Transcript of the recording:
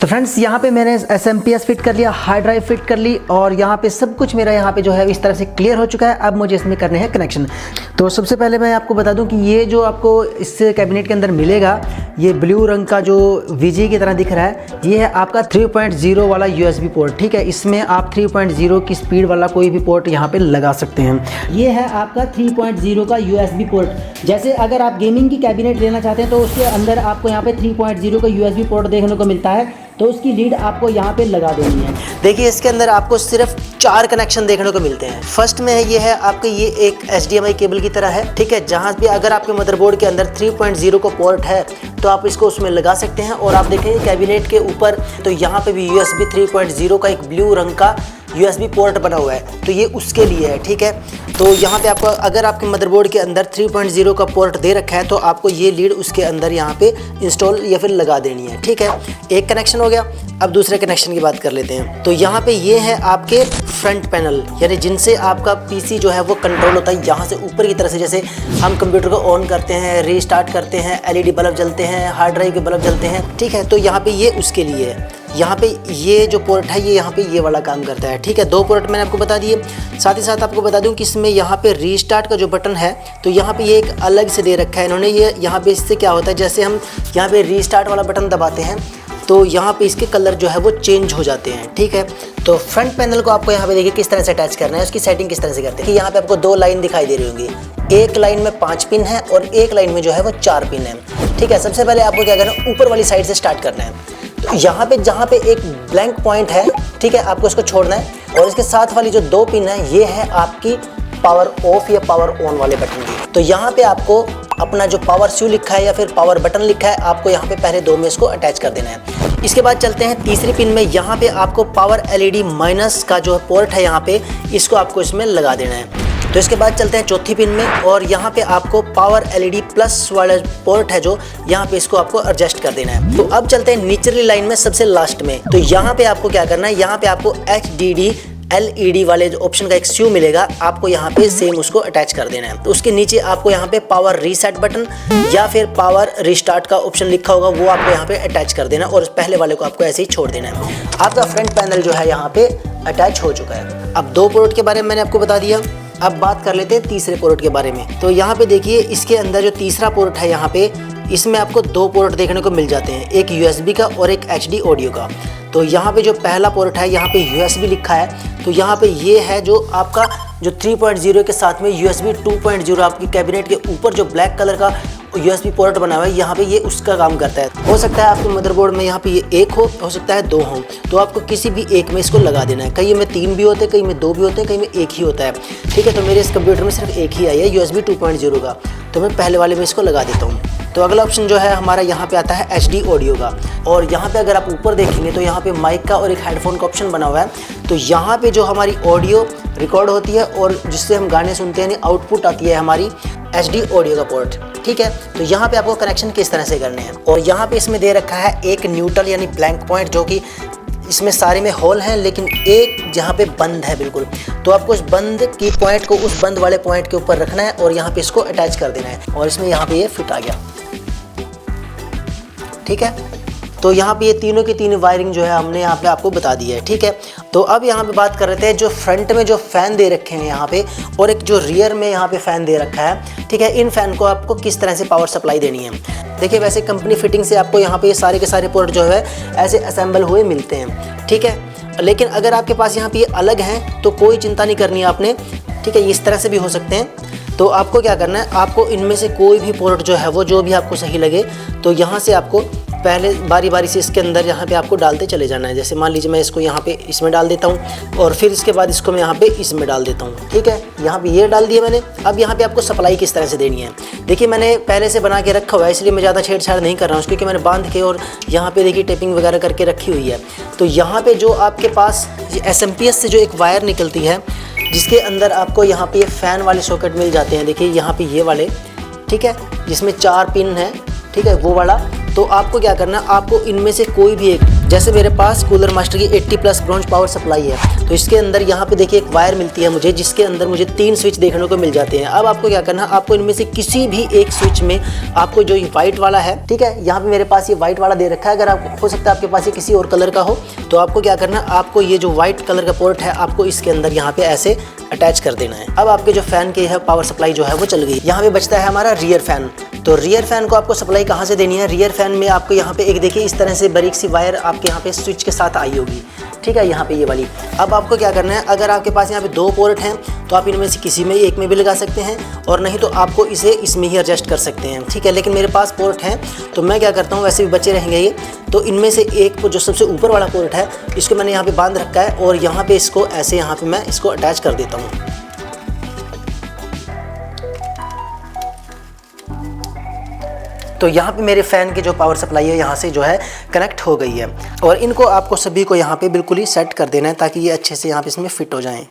तो फ्रेंड्स यहाँ पे मैंने SMPS फिट कर लिया, हार्ड ड्राइव फिट कर ली और यहाँ पे सब कुछ मेरा यहाँ पे जो है इस तरह से क्लियर हो चुका है। अब मुझे इसमें करने हैं कनेक्शन। तो सबसे पहले मैं आपको बता दूं कि ये जो आपको इस कैबिनेट के अंदर मिलेगा, ये ब्लू रंग का जो VG की तरह दिख रहा है, ये है आपका 3.0 वाला USB पोर्ट। ठीक है, इसमें आप 3.0 की स्पीड वाला कोई भी पोर्ट यहाँ पे लगा सकते हैं। ये है आपका 3.0 का USB पोर्ट। जैसे अगर आप गेमिंग की कैबिनेट लेना चाहते हैं तो उसके अंदर आपको यहाँ पे 3.0 का USB पोर्ट देखने को मिलता है, तो उसकी लीड आपको यहाँ पे लगा देनी है। देखिए इसके अंदर आपको सिर्फ 4 कनेक्शन देखने को मिलते हैं। फर्स्ट में है ये है आपके ये एक HDMI केबल की तरह है। ठीक है, जहाँ भी अगर आपके मदरबोर्ड के अंदर 3.0 का पोर्ट है तो आप इसको उसमें लगा सकते हैं। और आप देखेंगे कैबिनेट के ऊपर तो यहाँ पे भी USB 3.0 का एक ब्लू रंग का USB पोर्ट बना हुआ है, तो ये उसके लिए है। ठीक है, तो यहाँ पे आपको अगर आपके मदरबोर्ड के अंदर 3.0 का पोर्ट दे रखा है तो आपको ये लीड उसके अंदर यहाँ पे इंस्टॉल या फिर लगा देनी है। ठीक है, एक कनेक्शन हो गया। अब दूसरे कनेक्शन की बात कर लेते हैं। तो यहाँ पे ये है आपके फ्रंट पैनल, यानी जिनसे आपका PC जो है वो कंट्रोल होता है। यहाँ से ऊपर की तरफ से जैसे हम कंप्यूटर को ऑन करते हैं, रीस्टार्ट करते हैं, LED बल्ब जलते हैं, हार्ड ड्राइव के बल्ब जलते हैं। ठीक है, तो यहाँ पे ये उसके लिए है। यहाँ पे ये जो पोर्ट है ये यहाँ पे ये वाला काम करता है। ठीक है, 2 पोर्ट मैंने आपको बता दिए। साथ ही साथ आपको बता दूं कि इसमें यहाँ पे रीस्टार्ट का जो बटन है तो यहाँ पे ये एक अलग से दे रखा है इन्होंने। ये यहाँ पे इससे क्या होता है, जैसे हम यहाँ पे रीस्टार्ट वाला बटन दबाते हैं तो यहाँ पे इसके कलर जो है वो चेंज हो जाते हैं। ठीक है, तो फ्रंट पैनल को आपको यहाँ पे देखिए किस तरह से अटैच करना है, उसकी सेटिंग किस तरह से करते हैं कि यहाँ पे आपको 2 लाइन दिखाई दे रही होंगी। एक लाइन में 5 पिन है और एक लाइन में जो है वो 4 पिन है। ठीक है, सबसे पहले आपको क्या करना है, ऊपर वाली साइड से स्टार्ट करना है। तो यहाँ पे जहाँ पे एक ब्लैंक पॉइंट है, ठीक है, आपको इसको छोड़ना है। और इसके साथ वाली जो 2 पिन है ये है आपकी पावर ऑफ या पावर ऑन वाले बटन की। तो यहाँ पे आपको अपना जो पावर स्विच लिखा है या फिर पावर बटन लिखा है, आपको यहाँ पे पहले 2 में इसको अटैच कर देना है। इसके बाद चलते हैं तीसरी पिन में। यहाँ पे आपको पावर LED माइनस का जो पोर्ट है यहाँ पे, इसको आपको इसमें लगा देना है। तो इसके बाद चलते हैं चौथी पिन में और यहाँ पे आपको पावर LED प्लस वाला पोर्ट है जो यहाँ पे इसको आपको एडजस्ट कर देना है। तो अब चलते हैं निचली लाइन में सबसे लास्ट में। तो यहाँ पे आपको क्या करना है, यहाँ पे आपको HDD LED वाले जो ऑप्शन का एक स्विच मिलेगा, आपको यहाँ पे सेम उसको अटैच कर देना है। तो उसके नीचे आपको यहाँ पे पावर रीसेट बटन या फिर पावर रिस्टार्ट का ऑप्शन लिखा होगा, वो आपको यहाँ पे अटैच कर देना है और पहले वाले को आपको ऐसे ही छोड़ देना है। आपका फ्रंट पैनल जो है यहाँ पे अटैच हो चुका है। अब 2 पोर्ट के बारे में मैंने आपको बता दिया। अब बात कर लेते हैं तीसरे पोर्ट के बारे में। तो यहाँ पे देखिए इसके अंदर जो तीसरा पोर्ट है यहाँ पे, इसमें आपको 2 पोर्ट देखने को मिल जाते हैं, एक USB का और एक HD ऑडियो का। तो यहाँ पे जो पहला पोर्ट है यहाँ पे USB लिखा है, तो यहाँ पे ये है जो आपका जो 3.0 के साथ में USB 2.0 आपकी कैबिनेट के ऊपर जो ब्लैक कलर का USB पोर्ट बना हुआ है, यहाँ पे ये उसका काम करता है। हो सकता है आपके मदरबोर्ड में यहाँ पे ये 1 हो सकता है 2 हो, तो आपको किसी भी एक में इसको लगा देना है। कहीं में 3 भी होते हैं, कहीं में 2 भी होते हैं, कहीं में 1 ही होता है। ठीक है, तो मेरे इस कंप्यूटर में सिर्फ 1 ही आई है USB 2.0 का, तो मैं पहले वाले में इसको लगा देता हूँ। तो अगला ऑप्शन जो है हमारा यहाँ पे आता है HD ऑडियो का। और यहाँ पे अगर आप ऊपर देखेंगे तो यहाँ पे माइक का और एक हेडफोन का ऑप्शन बना हुआ है। तो यहाँ पे जो हमारी ऑडियो रिकॉर्ड होती है और जिससे हम गाने सुनते हैं, आउटपुट आती है हमारी HD ऑडियो का पोर्ट। ठीक है, तो यहाँ पे आपको कनेक्शन किस तरह से करने हैं। और यहाँ पे इसमें दे रखा है एक न्यूट्रल यानी ब्लैंक पॉइंट, जो कि इसमें सारे में होल हैं लेकिन एक जहाँ पे बंद है बिल्कुल। तो आपको उस बंद की पॉइंट को उस बंद वाले पॉइंट के ऊपर रखना है और यहाँ पे इसको अटैच कर देना है। और इसमें यहाँ पे ये फिट आ गया। ठीक है, तो यहाँ पे ये तीनों की तीनों वायरिंग जो है हमने यहाँ पे आपको बता दी है। ठीक है, तो अब यहाँ पे बात कर रहे थे जो फ्रंट में जो फ़ैन दे रखे हैं यहाँ पे और एक जो रियर में यहाँ पे फ़ैन दे रखा है। ठीक है, इन फ़ैन को आपको किस तरह से पावर सप्लाई देनी है। देखिए वैसे कंपनी फिटिंग से आपको यहाँ पे ये सारे के सारे पोर्ट जो है ऐसे असेंबल हुए मिलते हैं। ठीक है, लेकिन अगर आपके पास यहाँ पे ये अलग हैं तो कोई चिंता नहीं करनी है आपने। ठीक है, इस तरह से भी हो सकते हैं। तो आपको क्या करना है, आपको इनमें से कोई भी पोर्ट जो है वो जो भी आपको सही लगे, तो यहाँ से आपको पहले बारी बारी से इसके अंदर यहाँ पे आपको डालते चले जाना है। जैसे मान लीजिए मैं इसको यहाँ पे इसमें डाल देता हूँ और फिर इसके बाद इसको मैं यहाँ पे इसमें डाल देता हूँ। ठीक है, यहाँ पे ये डाल दिया मैंने। अब यहाँ पे आपको सप्लाई किस तरह से देनी है, देखिए मैंने पहले से बना के रखा हुआ है, इसलिए मैं ज़्यादा छेड़छाड़ नहीं कर रहा हूँ, क्योंकि मैंने बांध के और यहाँ पे देखिए टेपिंग वगैरह करके रखी हुई है। तो यहाँ पे जो आपके पास SMPS से जो एक वायर निकलती है, जिसके अंदर आपको यहाँ पे ये फ़ैन वाले सॉकेट मिल जाते हैं। देखिए यहाँ पे ये वाले, ठीक है, जिसमें 4 पिन है। ठीक है, वो वाला। तो आपको क्या करना है, आपको इनमें से कोई भी एक जैसे मेरे पास कूलर मास्टर की 80+ ब्रॉन्ज पावर सप्लाई है, तो इसके अंदर यहाँ पे देखिए एक वायर मिलती है मुझे, जिसके अंदर मुझे 3 स्विच देखने को मिल जाते हैं। अब आपको क्या करना है, आपको इनमें से किसी भी एक स्विच में आपको जो व्हाइट वाला है, ठीक है, यहाँ पे मेरे पास ये व्हाइट वाला दे रखा है, अगर आप हो सकता है आपके पास ये किसी और कलर का हो, तो आपको क्या करना है, आपको ये जो व्हाइट कलर का पोर्ट है आपको इसके अंदर यहाँ पे ऐसे अटैच कर देना है। अब आपके जो फैन की है पावर सप्लाई जो है वो चल गई। यहाँ पे बचता है हमारा रियर फैन। तो रियर फैन को आपको सप्लाई कहाँ से देनी है, रियर फैन में आपको यहाँ पे एक देखिए इस तरह से बारीक सी वायर आपके यहाँ पे स्विच के साथ आई होगी, ठीक है, यहाँ पे ये वाली। अब आपको क्या करना है, अगर आपके पास यहाँ पे 2 पोर्ट हैं तो आप इनमें से किसी में एक में भी लगा सकते हैं, और नहीं तो आपको इसे इसमें ही एडजस्ट कर सकते हैं, ठीक है। लेकिन मेरे पास पोर्ट हैं तो मैं क्या करता हूँ, वैसे भी बच्चे रहेंगे ये, तो इनमें से एक जो सबसे ऊपर वाला पोर्ट है इसको मैंने यहाँ पे बांध रखा है, और यहाँ पे इसको ऐसे यहाँ पे मैं इसको अटैच कर देता हूँ। तो यहाँ पे मेरे फ़ैन की जो पावर सप्लाई है यहाँ से जो है कनेक्ट हो गई है, और इनको आपको सभी को यहाँ पे बिल्कुल ही सेट कर देना है ताकि ये अच्छे से यहाँ पे इसमें फिट हो जाएं।